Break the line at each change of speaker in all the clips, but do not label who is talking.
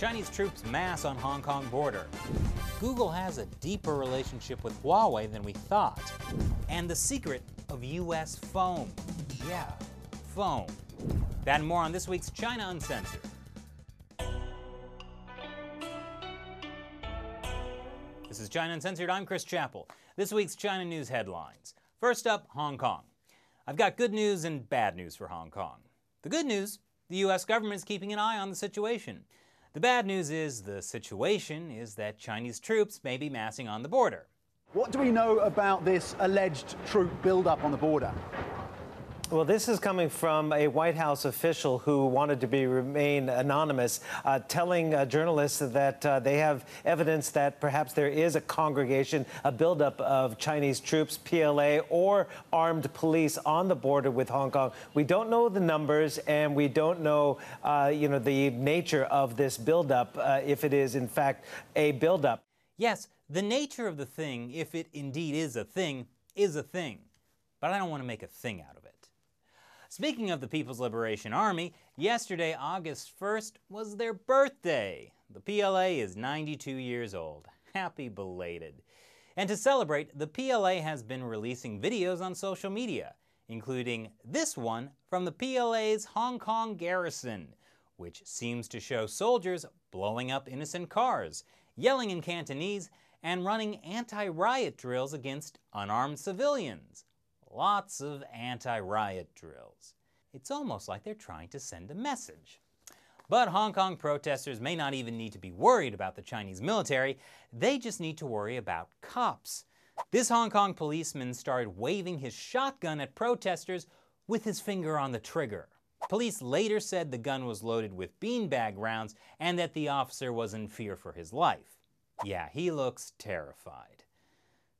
Chinese troops mass on Hong Kong border. Google has a deeper relationship with Huawei than we thought. And the secret of U.S. foam. Yeah, foam. That and more on this week's China Uncensored. This is China Uncensored. I'm Chris Chappell. This week's China news headlines. First up, Hong Kong. I've got good news and bad news for Hong Kong. The good news, the U.S. government is keeping an eye on the situation. The bad news is the situation is that Chinese troops may be massing on the border.
What do we know about this alleged troop buildup on the border?
Well, this is coming from a White House official who wanted to remain anonymous, telling journalists that they have evidence that perhaps there is a congregation, a buildup of Chinese troops, PLA, or armed police on the border with Hong Kong. We don't know the numbers, and we don't know, the nature of this buildup, if it is in fact a buildup.
Yes, the nature of the thing, if it indeed is a thing, is a thing. But I don't want to make a thing out of it. Speaking of the People's Liberation Army, yesterday, August 1st, was their birthday. The PLA is 92 years old. Happy belated. And to celebrate, the PLA has been releasing videos on social media, including this one from the PLA's Hong Kong garrison, which seems to show soldiers blowing up innocent cars, yelling in Cantonese, and running anti-riot drills against unarmed civilians. Lots of anti-riot drills. It's almost like they're trying to send a message. But Hong Kong protesters may not even need to be worried about the Chinese military, they just need to worry about cops. This Hong Kong policeman started waving his shotgun at protesters with his finger on the trigger. Police later said the gun was loaded with beanbag rounds and that the officer was in fear for his life. Yeah, he looks terrified.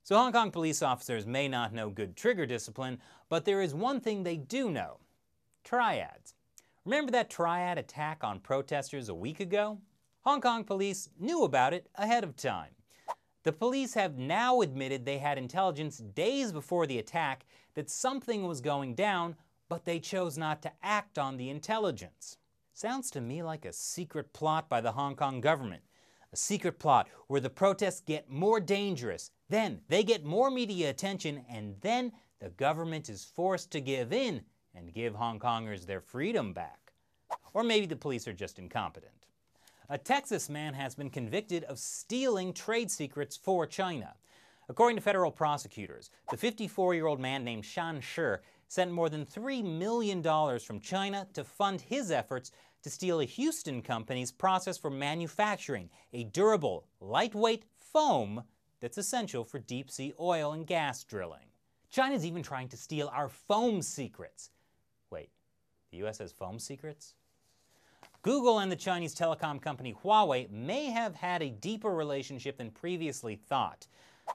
So Hong Kong police officers may not know good trigger discipline, but there is one thing they do know. Triads. Remember that triad attack on protesters a week ago? Hong Kong police knew about it ahead of time. The police have now admitted they had intelligence days before the attack that something was going down, but they chose not to act on the intelligence. Sounds to me like a secret plot by the Hong Kong government. A secret plot where the protests get more dangerous, then they get more media attention, and then the government is forced to give in and give Hong Kongers their freedom back. Or maybe the police are just incompetent. A Texas man has been convicted of stealing trade secrets for China. According to federal prosecutors, the 54-year-old man named Shan Shi sent more than $3 million from China to fund his efforts to steal a Houston company's process for manufacturing a durable, lightweight foam that's essential for deep-sea oil and gas drilling. China's even trying to steal our foam secrets. Wait, the US has foam secrets? Google and the Chinese telecom company Huawei may have had a deeper relationship than previously thought.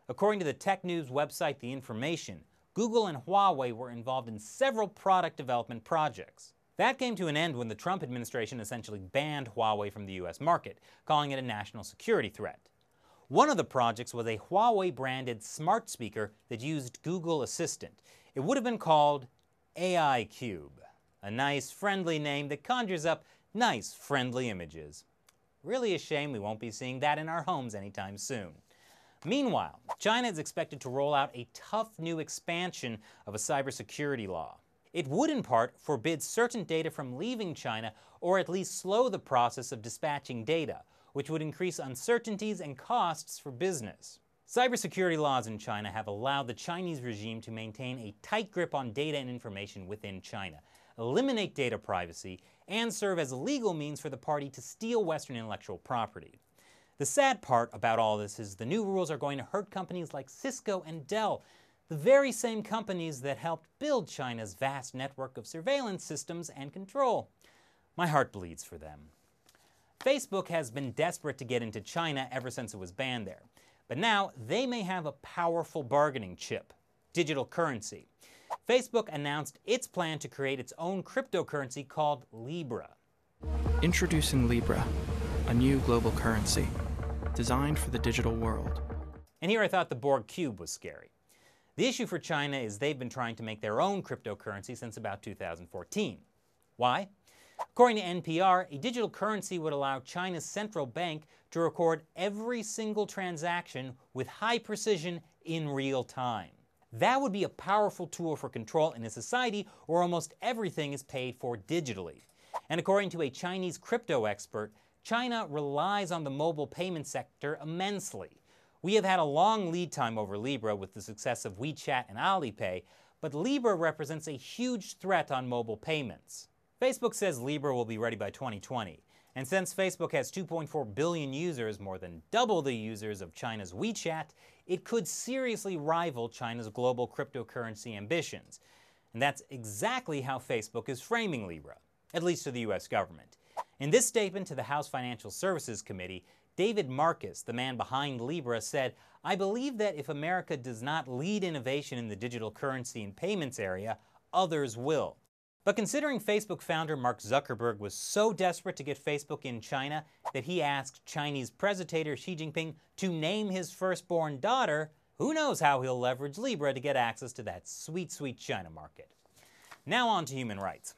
According to the tech news website The Information, Google and Huawei were involved in several product development projects. That came to an end when the Trump administration essentially banned Huawei from the US market, calling it a national security threat. One of the projects was a Huawei-branded smart speaker that used Google Assistant. It would have been called AI Cube, a nice, friendly name that conjures up nice, friendly images. Really a shame we won't be seeing that in our homes anytime soon. Meanwhile, China is expected to roll out a tough new expansion of a cybersecurity law. It would in part forbid certain data from leaving China, or at least slow the process of dispatching data, which would increase uncertainties and costs for business. Cybersecurity laws in China have allowed the Chinese regime to maintain a tight grip on data and information within China, eliminate data privacy, and serve as a legal means for the party to steal Western intellectual property. The sad part about all this is the new rules are going to hurt companies like Cisco and Dell, the very same companies that helped build China's vast network of surveillance systems and control. My heart bleeds for them. Facebook has been desperate to get into China ever since it was banned there. But now they may have a powerful bargaining chip, digital currency. Facebook announced its plan to create its own cryptocurrency called Libra.
Introducing Libra, a new global currency designed for the digital world.
And here I thought the Borg cube was scary. The issue for China is they've been trying to make their own cryptocurrency since about 2014. Why? According to NPR, a digital currency would allow China's central bank to record every single transaction with high precision in real time. That would be a powerful tool for control in a society where almost everything is paid for digitally. And according to a Chinese crypto expert, China relies on the mobile payment sector immensely. We have had a long lead time over Libra with the success of WeChat and Alipay, but Libra represents a huge threat on mobile payments. Facebook says Libra will be ready by 2020, and since Facebook has 2.4 billion users, more than double the users of China's WeChat, it could seriously rival China's global cryptocurrency ambitions. And that's exactly how Facebook is framing Libra, at least to the US government. In this statement to the House Financial Services Committee, David Marcus, the man behind Libra, said, "I believe that if America does not lead innovation in the digital currency and payments area, others will." But considering Facebook founder Mark Zuckerberg was so desperate to get Facebook in China that he asked Chinese President Xi Jinping to name his firstborn daughter, who knows how he'll leverage Libra to get access to that sweet, sweet China market. Now on to human rights.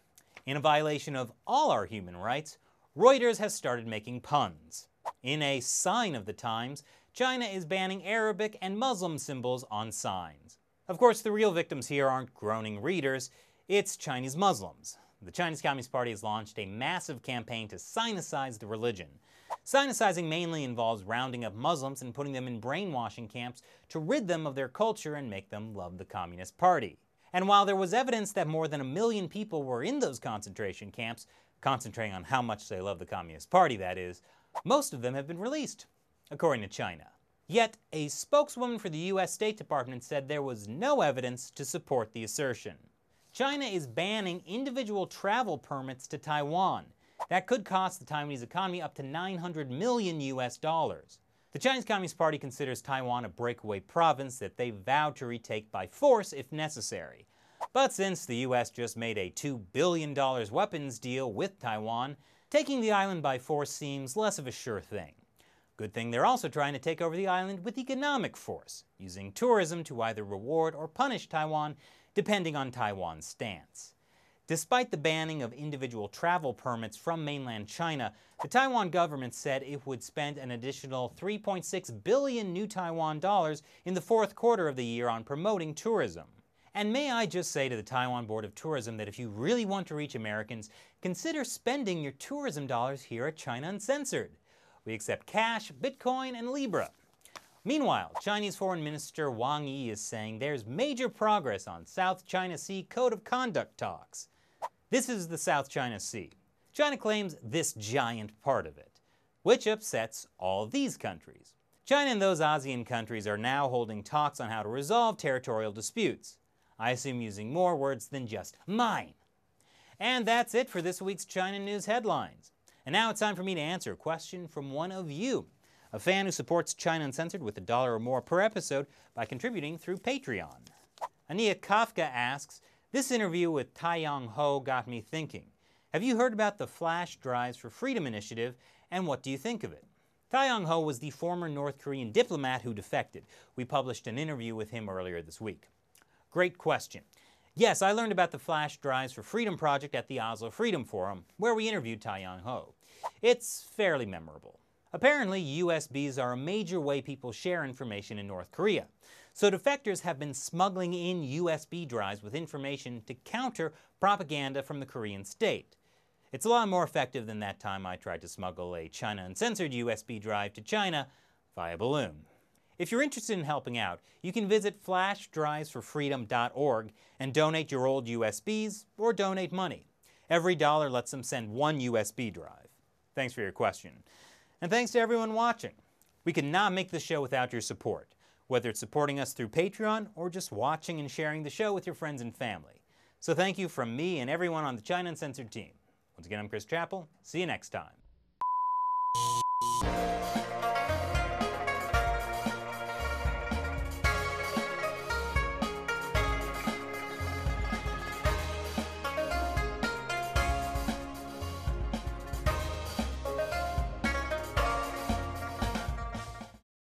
In a violation of all our human rights, Reuters has started making puns. In a sign of the times, China is banning Arabic and Muslim symbols on signs. Of course, the real victims here aren't groaning readers, it's Chinese Muslims. The Chinese Communist Party has launched a massive campaign to sinicize the religion. Sinicizing mainly involves rounding up Muslims and putting them in brainwashing camps to rid them of their culture and make them love the Communist Party. And while there was evidence that more than 1 million people were in those concentration camps, concentrating on how much they love the Communist Party, that is, most of them have been released, according to China. Yet, a spokeswoman for the US State Department said there was no evidence to support the assertion. China is banning individual travel permits to Taiwan. That could cost the Taiwanese economy up to $900 million. The Chinese Communist Party considers Taiwan a breakaway province that they vow to retake by force if necessary. But since the US just made a $2 billion weapons deal with Taiwan, taking the island by force seems less of a sure thing. Good thing they're also trying to take over the island with economic force, using tourism to either reward or punish Taiwan, depending on Taiwan's stance. Despite the banning of individual travel permits from mainland China, the Taiwan government said it would spend an additional 3.6 billion new Taiwan dollars in the fourth quarter of the year on promoting tourism. And may I just say to the Taiwan Board of Tourism that if you really want to reach Americans, consider spending your tourism dollars here at China Uncensored. We accept cash, Bitcoin, and Libra. Meanwhile, Chinese Foreign Minister Wang Yi is saying there's major progress on South China Sea Code of Conduct talks. This is the South China Sea. China claims this giant part of it, which upsets all these countries. China and those ASEAN countries are now holding talks on how to resolve territorial disputes. I assume using more words than just mine. And that's it for this week's China News headlines. And now it's time for me to answer a question from one of you, a fan who supports China Uncensored with $1 or more per episode by contributing through Patreon. Ania Kafka asks, "This interview with Taiyang Ho got me thinking. Have you heard about the Flash Drives for Freedom initiative, and what do you think of it?" Taiyang Ho was the former North Korean diplomat who defected. We published an interview with him earlier this week. Great question. Yes, I learned about the Flash Drives for Freedom project at the Oslo Freedom Forum, where we interviewed Taiyang Ho. It's fairly memorable. Apparently, USBs are a major way people share information in North Korea. So defectors have been smuggling in USB drives with information to counter propaganda from the Korean state. It's a lot more effective than that time I tried to smuggle a China Uncensored USB drive to China via balloon. If you're interested in helping out, you can visit flashdrivesforfreedom.org and donate your old USBs or donate money. Every dollar lets them send one USB drive. Thanks for your question. And thanks to everyone watching. We could not make this show without your support, whether it's supporting us through Patreon or just watching and sharing the show with your friends and family. So thank you from me and everyone on the China Uncensored team. Once again, I'm Chris Chappell. See you next time.